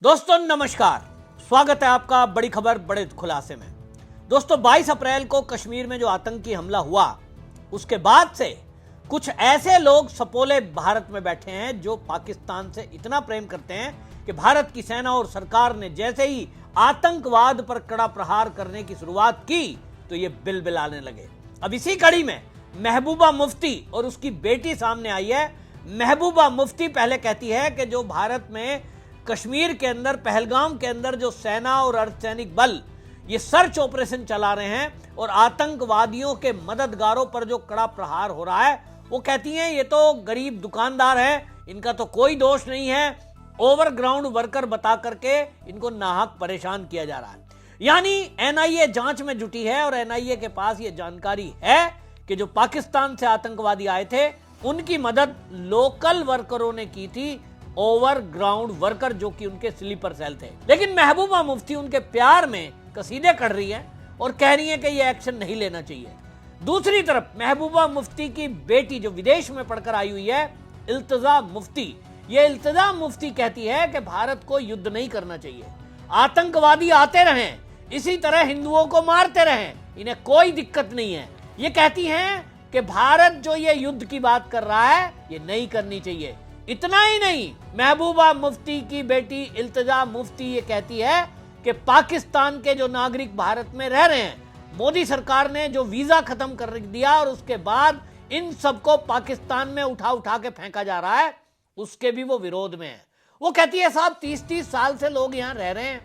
दोस्तों नमस्कार, स्वागत है आपका बड़ी खबर बड़े खुलासे में। दोस्तों 22 अप्रैल को कश्मीर में जो आतंकी हमला हुआ उसके बाद से कुछ ऐसे लोग सपोले भारत में बैठे हैं जो पाकिस्तान से इतना प्रेम करते हैं कि भारत की सेना और सरकार ने जैसे ही आतंकवाद पर कड़ा प्रहार करने की शुरुआत की तो ये बिलबिलाने लगे। अब इसी कड़ी में महबूबा मुफ्ती और उसकी बेटी सामने आई है। महबूबा मुफ्ती पहले कहती है कि जो भारत में कश्मीर के अंदर पहलगाम के अंदर जो सेना और अर्धसैनिक बल ये सर्च ऑपरेशन चला रहे हैं और आतंकवादियों के मददगारों पर जो कड़ा प्रहार हो रहा है, वो कहती हैं ये तो गरीब दुकानदार हैं, इनका तो कोई दोष नहीं है, ओवरग्राउंड वर्कर बता करके इनको नाहक परेशान किया जा रहा है। यानी एनआईए जांच में जुटी है और एनआईए के पास ये जानकारी है कि जो पाकिस्तान से आतंकवादी आए थे उनकी मदद लोकल वर्करों ने की थी, ओवरग्राउंड वर्कर जो कि उनके स्लीपर सेल थे। लेकिन महबूबा मुफ्ती उनके प्यार में कसीदे कर रही है और कह रही है कि ये एक्शन नहीं लेना चाहिए। दूसरी तरफ महबूबा मुफ्ती की बेटी जो विदेश में पढ़कर आई हुई है, इल्तिजा मुफ्ती, ये इल्तिजा मुफ्ती कहती है कि भारत को युद्ध नहीं करना चाहिए, आतंकवादी आते रहें, इसी तरह हिंदुओं को मारते रहें, इन्हें कोई दिक्कत नहीं है। ये कहती हैं कि भारत जो ये युद्ध की बात कर रहा है ये नहीं करनी चाहिए। इतना ही नहीं, महबूबा मुफ्ती की बेटी इल्तिजा मुफ्ती ये कहती है कि पाकिस्तान के जो नागरिक भारत में रह रहे हैं, मोदी सरकार ने जो वीजा खत्म कर दिया और उसके बाद इन सबको पाकिस्तान में उठा उठा के फेंका जा रहा है, उसके भी वो विरोध में है। वो कहती है साहब 30-30 साल से लोग यहाँ रह रहे हैं,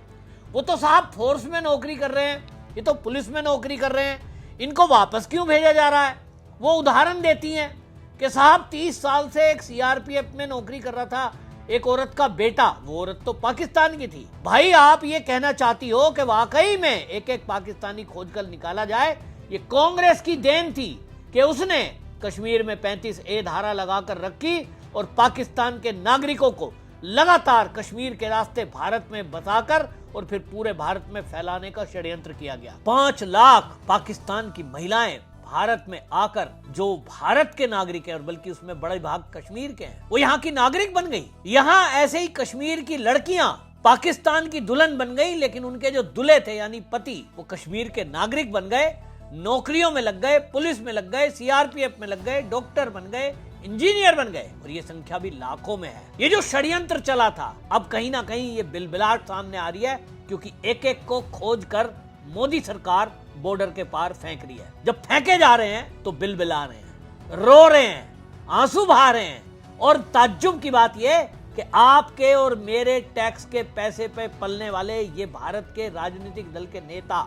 वो तो साहब फोर्स में नौकरी कर रहे हैं, ये तो पुलिस में नौकरी कर रहे हैं, इनको वापस क्यों भेजा जा रहा है। वो उदाहरण देती हैं कि साहब 30 साल से एक सीआरपीएफ में नौकरी कर रहा था एक औरत का बेटा, वो औरत तो पाकिस्तान की थी। भाई आप ये कहना चाहती हो कि वाकई में एक एक पाकिस्तानी खोजकर निकाला जाए, ये कांग्रेस की देन थी कि उसने कश्मीर में 35A धारा लगाकर रखी और पाकिस्तान के नागरिकों को लगातार कश्मीर के रास्ते भारत में बसाकर और फिर पूरे भारत में फैलाने का षड्यंत्र किया गया। 5 लाख पाकिस्तान की महिलाएं भारत में आकर जो भारत के नागरिक हैं और बल्कि उसमें बड़े भाग कश्मीर के हैं, वो यहाँ की नागरिक बन गई। यहाँ ऐसे ही कश्मीर की लड़कियां पाकिस्तान की दुल्हन बन गई, लेकिन उनके जो दूल्हे थे यानी पति वो कश्मीर के नागरिक बन गए, नौकरियों में लग गए, पुलिस में लग गए, सीआरपीएफ में लग गए, डॉक्टर बन गए, इंजीनियर बन गए और ये संख्या भी लाखों में है। ये जो षड्यंत्र चला था अब कहीं ना कहीं ये बिलबिलाहट सामने आ रही है, क्योंकि एक एक को खोज कर मोदी सरकार बॉर्डर के पार फेंक रही है। जब फेंके जा रहे हैं तो बिलबिला रहे हैं, रो रहे हैं, आंसू बहा रहे हैं। और ताज्जुब की बात यह कि आपके और मेरे टैक्स के पैसे पे पलने वाले ये भारत के राजनीतिक दल के नेता,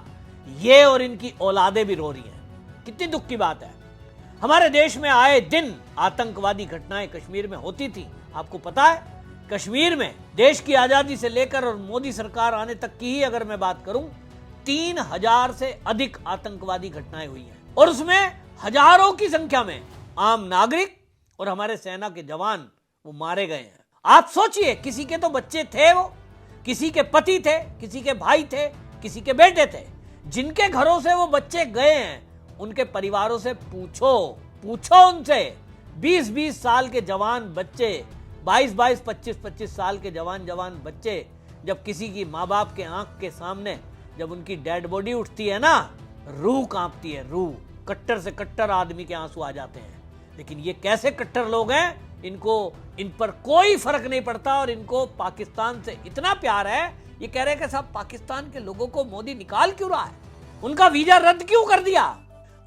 ये और इनकी औलादें भी रो रही हैं। कितनी दुख की बात है। हमारे देश में आए दिन आतंकवादी घटनाएं कश्मीर में होती थी। आपको पता है कश्मीर में देश की आजादी से लेकर और मोदी सरकार आने तक की ही अगर मैं बात करूं, 3000 से अधिक आतंकवादी घटनाएं हुई हैं और उसमें हजारों की संख्या में आम नागरिक और हमारे सेना के जवान वो मारे गए हैं। आप सोचिए, किसी के तो बच्चे थे, वो किसी के पति थे, किसी के भाई थे, किसी के बेटे थे। जिनके घरों से वो बच्चे गए हैं उनके परिवारों से पूछो उनसे। 20-20 साल के जवान बच्चे, 22-22, 25-25 साल के जवान बच्चे, जब किसी की माँ बाप के आंख के सामने जब उनकी डेड बॉडी उठती है ना, रूह कांपती है, रूह। कट्टर से कट्टर आदमी के आंसू आ जाते हैं। लेकिन ये कैसे कट्टर लोग हैं, इन पर कोई फर्क नहीं पड़ता और इनको पाकिस्तान से इतना प्यार है, ये कह रहे हैं कि साहब पाकिस्तान के लोगों को मोदी निकाल क्यों रहा है, उनका वीजा रद्द क्यों कर दिया।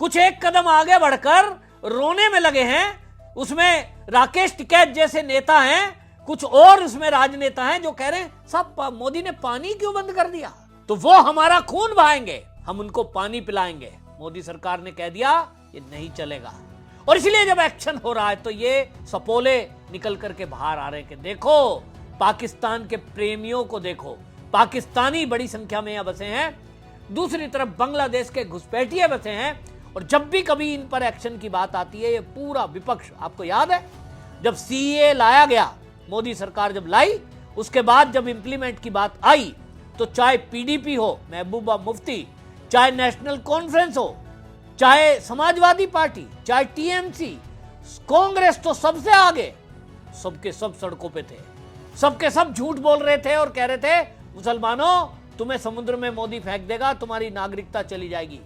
कुछ एक कदम आगे बढ़कर रोने में लगे हैं। उसमें राकेश टिकैत जैसे नेता हैं, कुछ और उसमें राजनेता हैं जो कह रहे हैं साहब मोदी ने पानी क्यों बंद कर दिया, तो वो हमारा खून बहाएंगे, हम उनको पानी पिलाएंगे। मोदी सरकार ने कह दिया ये नहीं चलेगा। और इसलिए जब एक्शन हो रहा है तो ये सपोले निकल करके बाहर आ रहे हैं कि देखो पाकिस्तान के प्रेमियों को देखो, पाकिस्तानी बड़ी संख्या में यहां बसे हैं, दूसरी तरफ बांग्लादेश के घुसपैठिए बसे हैं। और जब भी कभी इन पर एक्शन की बात आती है, ये पूरा विपक्ष, आपको याद है जब सीए लाया गया, मोदी सरकार जब लाई, उसके बाद जब इंप्लीमेंट की बात आई तो चाहे पीडीपी हो, महबूबा मुफ्ती, चाहे नेशनल कॉन्फ्रेंस हो, चाहे समाजवादी पार्टी, चाहे टीएमसी, कांग्रेस तो सबसे आगे, सबके सब सड़कों पे थे, सबके सब झूठ बोल रहे थे और कह रहे थे मुसलमानों तुम्हें समुद्र में मोदी फेंक देगा, तुम्हारी नागरिकता चली जाएगी।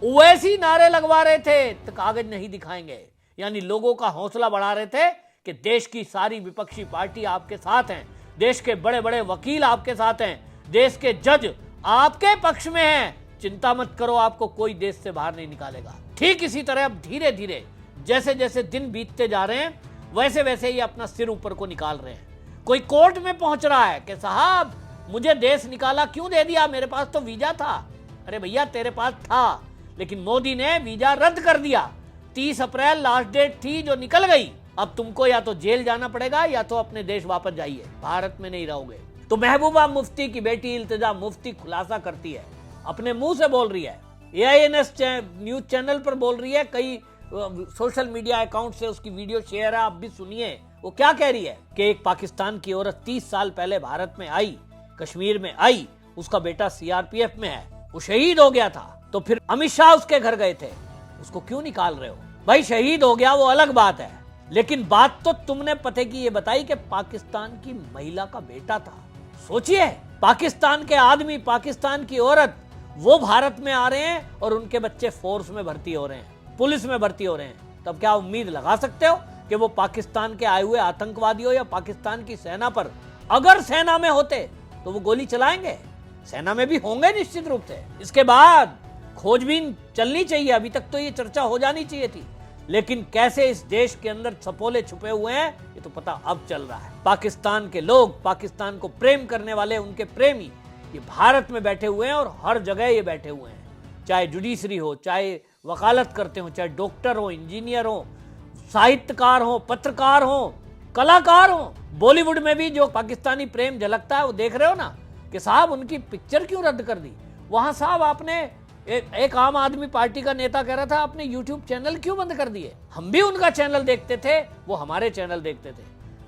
वैसी नारे लगवा रहे थे तो कागज नहीं दिखाएंगे, यानी लोगों का हौसला बढ़ा रहे थे कि देश की सारी विपक्षी पार्टी आपके साथ हैं, देश के बड़े बड़े वकील आपके साथ हैं, देश के जज आपके पक्ष में हैं, चिंता मत करो, आपको कोई देश से बाहर नहीं निकालेगा। ठीक इसी तरह अब धीरे धीरे जैसे जैसे दिन बीतते जा रहे हैं वैसे वैसे ही अपना सिर ऊपर को निकाल रहे हैं। कोई कोर्ट में पहुंच रहा है कि साहब मुझे देश निकाला क्यों दे दिया, मेरे पास तो वीजा था। अरे भैया तेरे पास था, लेकिन मोदी ने वीजा रद्द कर दिया। 30 अप्रैल लास्ट डेट थी जो निकल गई। अब तुमको या तो जेल जाना पड़ेगा या तो अपने देश वापस जाइए, भारत में नहीं रहोगे। तो महबूबा मुफ्ती की बेटी इल्तिजा मुफ्ती खुलासा करती है, अपने मुंह से बोल रही है, AINS न्यूज चैनल पर बोल रही है, कई सोशल मीडिया अकाउंट से उसकी वीडियो शेयर है, आप भी सुनिए वो क्या कह रही है कि एक पाकिस्तान की औरत 30 साल पहले भारत में आई, कश्मीर में आई, उसका बेटा CRPF में है, वो शहीद हो गया था, तो फिर अमित शाह उसके घर गए थे, उसको क्यों निकाल रहे हो? भाई शहीद हो गया वो अलग बात है, लेकिन बात तो तुमने पते की ये बताई कि पाकिस्तान की महिला का बेटा था। सोचिए, पाकिस्तान के आदमी, पाकिस्तान की औरत, वो भारत में आ रहे हैं और उनके बच्चे फोर्स में भर्ती हो रहे हैं, पुलिस में भर्ती हो रहे हैं। तब क्या उम्मीद लगा सकते हो कि वो पाकिस्तान के आए हुए आतंकवादियों या पाकिस्तान की सेना पर, अगर सेना में होते तो वो गोली चलाएंगे? सेना में भी होंगे निश्चित रूप से। इसके बाद खोजबीन चलनी चाहिए, अभी तक तो ये चर्चा हो जानी चाहिए थी, लेकिन कैसे इस देश के अंदर सपोले छुपे हुए हैं ये तो पता अब चल रहा है। पाकिस्तान के लोग, पाकिस्तान को प्रेम करने वाले, उनके प्रेमी ये भारत में बैठे हुए हैं और हर जगह ये बैठे हुए हैं, चाहे जुडिशरी हो, चाहे वकालत करते हो, चाहे डॉक्टर हो, इंजीनियर हो, साहित्यकार हो, पत्रकार हो, कलाकार हो। बॉलीवुड में भी जो पाकिस्तानी प्रेम झलकता है वो देख रहे हो ना कि साहब उनकी पिक्चर क्यों रद्द कर दी। वहां साहब आपने एक आम आदमी पार्टी का नेता कह रहा था आपने YouTube चैनल क्यों बंद कर दिए? हम भी उनका चैनल देखते थे, वो हमारे चैनल देखते थे।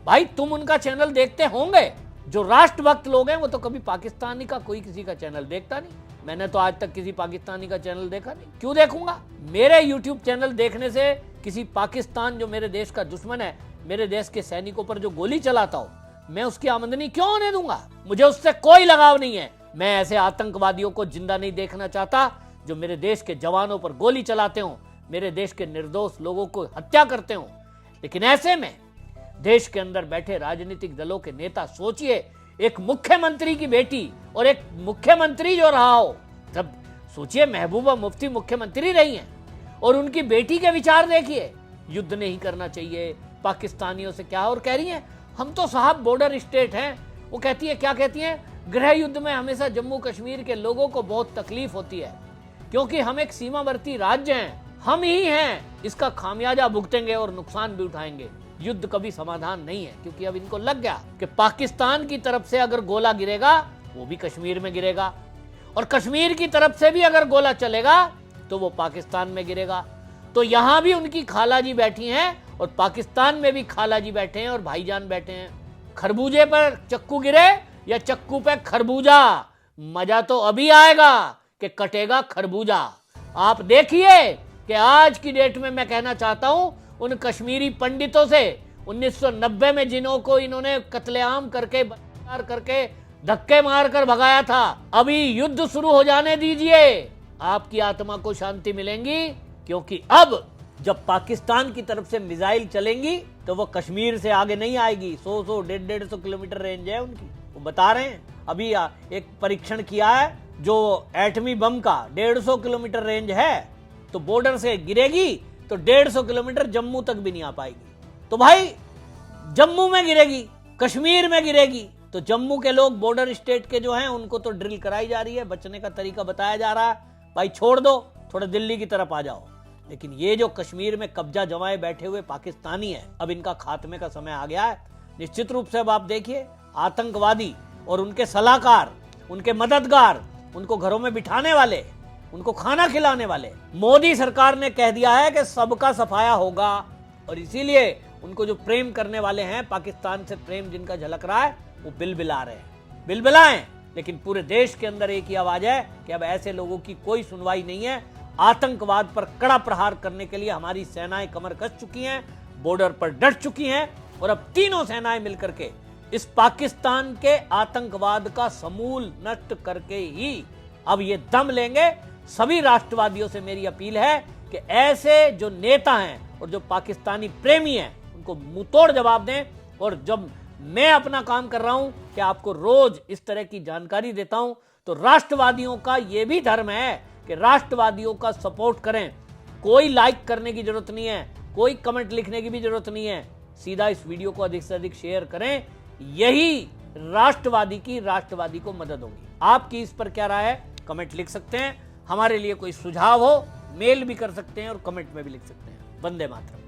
भाई तुम उनका चैनल देखते होंगे, जो राष्ट्रभक्त लोग हैं वो तो कभी पाकिस्तानी का कोई किसी का चैनल देखता नहीं। मैंने तो आज तक किसी पाकिस्तानी का चैनल देखा नहीं, क्यों देखूंगा? मेरे YouTube चैनल देखने से किसी पाकिस्तान, जो मेरे देश का दुश्मन है, मेरे देश के सैनिकों पर जो गोली चलाता हो, मैं उसकी आमदनी क्यों होने दूंगा? मुझे उससे कोई लगाव नहीं है। मैं ऐसे आतंकवादियों को जिंदा नहीं देखना चाहता जो मेरे देश के जवानों पर गोली चलाते हो, मेरे देश के निर्दोष लोगों को हत्या करते हो। लेकिन ऐसे में देश के अंदर बैठे राजनीतिक दलों के नेता, सोचिए, एक मुख्यमंत्री की बेटी और एक मुख्यमंत्री जो रहा हो, तब सोचिए महबूबा मुफ्ती मुख्यमंत्री रही हैं और उनकी बेटी के विचार देखिए, युद्ध नहीं करना चाहिए, पाकिस्तानियों से क्या, और कह रही हैं हम तो साहब बॉर्डर स्टेट हैं। वो कहती है, क्या कहती हैं, गृह युद्ध में हमेशा जम्मू कश्मीर के लोगों को बहुत तकलीफ होती है क्योंकि हम एक सीमावर्ती राज्य हैं, हम ही हैं इसका खामियाजा भुगतेंगे और नुकसान भी उठाएंगे। युद्ध कभी समाधान नहीं है, क्योंकि अब इनको लग गया कि पाकिस्तान की तरफ से अगर गोला गिरेगा वो भी कश्मीर में गिरेगा, और कश्मीर की तरफ से भी अगर गोला चलेगा तो वो पाकिस्तान में गिरेगा। तो यहां भी उनकी खाला जी बैठी हैं और पाकिस्तान में भी खाला जी बैठे हैं और भाईजान बैठे हैं। खरबूजे पर चक्कू गिरे या चक्कू पे खरबूजा, मजा तो अभी आएगा कि कटेगा खरबूजा। आप देखिए कि आज की डेट में मैं कहना चाहता हूं उन कश्मीरी पंडितों से, 1990 में जिन्हों को इन्होंने कत्लेआम करके, बलात्कार करके, धक्के मारकर भगाया था, अभी युद्ध शुरू हो जाने दीजिए, आपकी आत्मा को शांति मिलेगी। क्योंकि अब जब पाकिस्तान की तरफ से मिसाइल चलेंगी तो वो कश्मीर से आगे नहीं आएगी। 100 150 किलोमीटर रेंज है उनकी, वो बता रहे हैं। अभी एक परीक्षण किया है जो एटमी बम का 150 किलोमीटर रेंज है, तो बॉर्डर से गिरेगी तो 150 किलोमीटर जम्मू तक भी नहीं आ पाएगी। तो भाई जम्मू में गिरेगी, कश्मीर में गिरेगी, तो जम्मू के लोग बॉर्डर स्टेट के जो हैं उनको तो ड्रिल कराई जा रही है, बचने का तरीका बताया जा रहा है, भाई छोड़ दो, थोड़ा दिल्ली की तरफ आ जाओ। लेकिन ये जो कश्मीर में कब्जा जमाए बैठे हुए पाकिस्तानी है, अब इनका खात्मे का समय आ गया है निश्चित रूप से। अब आप देखिए, आतंकवादी और उनके सलाहकार, उनके मददगार, उनको घरों में बिठाने वाले, उनको खाना खिलाने वाले, मोदी सरकार ने कह दिया है कि सबका सफाया होगा। और इसीलिए उनको जो प्रेम करने वाले हैं, पाकिस्तान से प्रेम जिनका झलक रहा है, वो बिलबिला रहे हैं। बिलबिलाएं, लेकिन पूरे देश के अंदर एक ही आवाज है कि अब ऐसे लोगों की कोई सुनवाई नहीं है। आतंकवाद पर कड़ा प्रहार करने के लिए हमारी सेनाएं कमर कस चुकी हैं, बॉर्डर पर डट चुकी हैं, और अब तीनों सेनाएं मिलकर के इस पाकिस्तान के आतंकवाद का समूल नष्ट करके ही अब ये दम लेंगे। सभी राष्ट्रवादियों से मेरी अपील है कि ऐसे जो नेता हैं और जो पाकिस्तानी प्रेमी हैं उनको मुंहतोड़ जवाब दें। और जब मैं अपना काम कर रहा हूं कि आपको रोज इस तरह की जानकारी देता हूं, तो राष्ट्रवादियों का यह भी धर्म है कि राष्ट्रवादियों का सपोर्ट करें। कोई लाइक करने की जरूरत नहीं है, कोई कमेंट लिखने की भी जरूरत नहीं है, सीधा इस वीडियो को अधिक से अधिक शेयर करें। यही राष्ट्रवादी को मदद होगी। आपकी इस पर क्या राय है, कमेंट लिख सकते हैं। हमारे लिए कोई सुझाव हो मेल भी कर सकते हैं और कमेंट में भी लिख सकते हैं। वंदे मातरम।